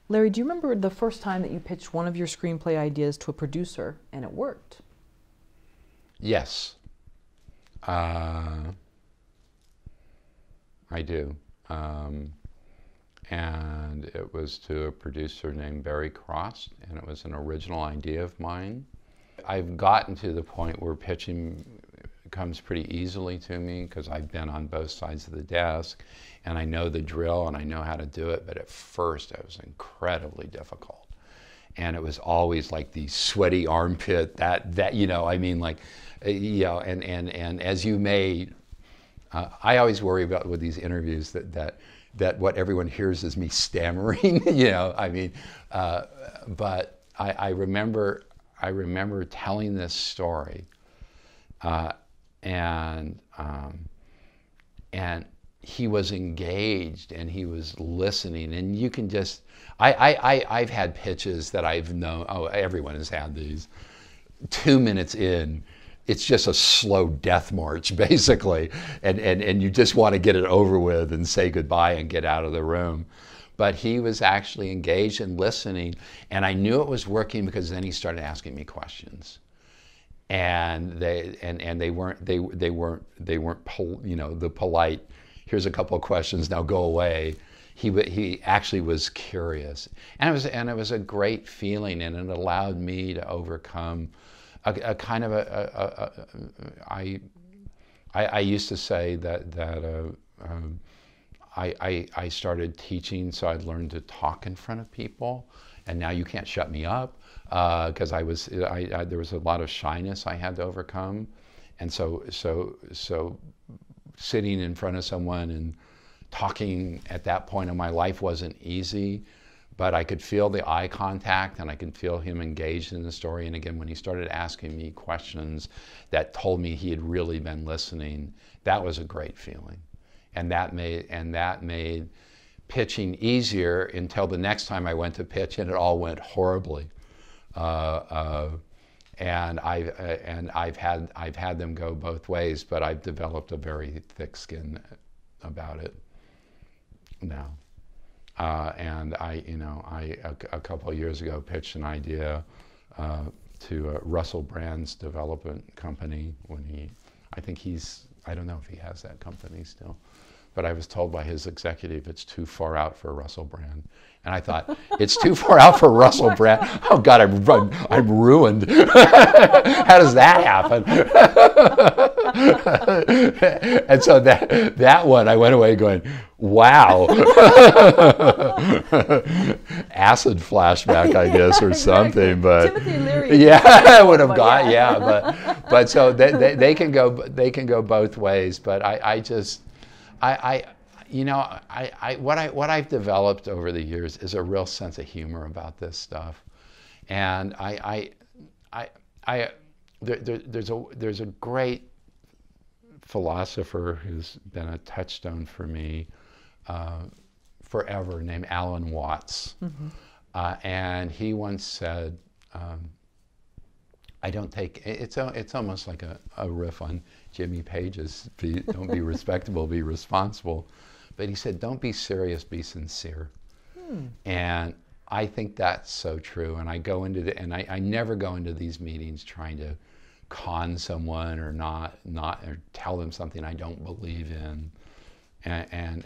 Larry, do you remember the first time that you pitched one of your screenplay ideas to a producer and it worked? Yes, I do. And it was to a producer named Barry Cross, and it was an original idea of mine. I've gotten to the point where pitching comes pretty easily to me because I've been on both sides of the desk and I know the drill and I know how to do it, but at first it was incredibly difficult. And it was always like the sweaty armpit, that you know, I mean, like, you know, and as you may, I always worry about with these interviews that what everyone hears is me stammering, you know, I mean, but I remember telling this story, and he was engaged and he was listening, and you can just, I've had pitches that I've known, oh, everyone has had these, 2 minutes in, it's just a slow death march, basically, and you just want to get it over with and say goodbye and get out of the room. But he was actually engaged and listening, and I knew it was working because then he started asking me questions, and they weren't you know, the polite, here's a couple of questions, now go away. He actually was curious, and it was a great feeling, and it allowed me to overcome a kind of I used to say that I started teaching, so I learned to talk in front of people, and now you can't shut me up because there was a lot of shyness I had to overcome, and so sitting in front of someone and talking at that point in my life wasn't easy. But I could feel the eye contact and I could feel him engaged in the story. And again, when he started asking me questions that told me he had really been listening, that was a great feeling. And that made pitching easier until the next time I went to pitch, and it all went horribly. And I've had them go both ways, but I've developed a very thick skin about it now. And a couple of years ago pitched an idea to Russell Brand's development company when I don't know if he has that company still, but I was told by his executive it's too far out for Russell Brand. And I thought, it's too far out for Russell Brand? Oh God, I'm ruined. How does that happen? And so that one, I went away going, wow. Acid flashback, I guess, or something. But Timothy Leary. Yeah, I would have got, yeah. But so they can go both ways. But what I've developed over the years is a real sense of humor about this stuff, and there's a great philosopher who's been a touchstone for me forever named Alan Watts, and he once said, I don't take, it's almost like a riff on Jimmy Page's don't be respectable, be responsible. But he said, don't be serious, be sincere. And I think that's so true. And I never go into these meetings trying to con someone or not or tell them something I don't believe in. And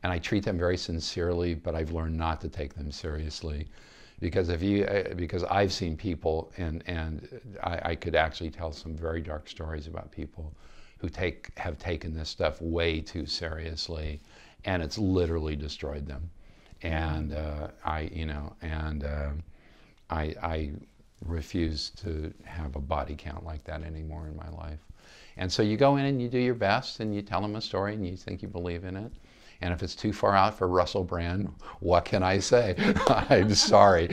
I treat them very sincerely, but I've learned not to take them seriously. Because because I've seen people, and I could actually tell some very dark stories about people who have taken this stuff way too seriously, and it's literally destroyed them. And I refuse to have a body count like that anymore in my life. And so you go in and you do your best, and you tell them a story, and you think you believe in it. And if it's too far out for Russell Brand, what can I say? I'm sorry.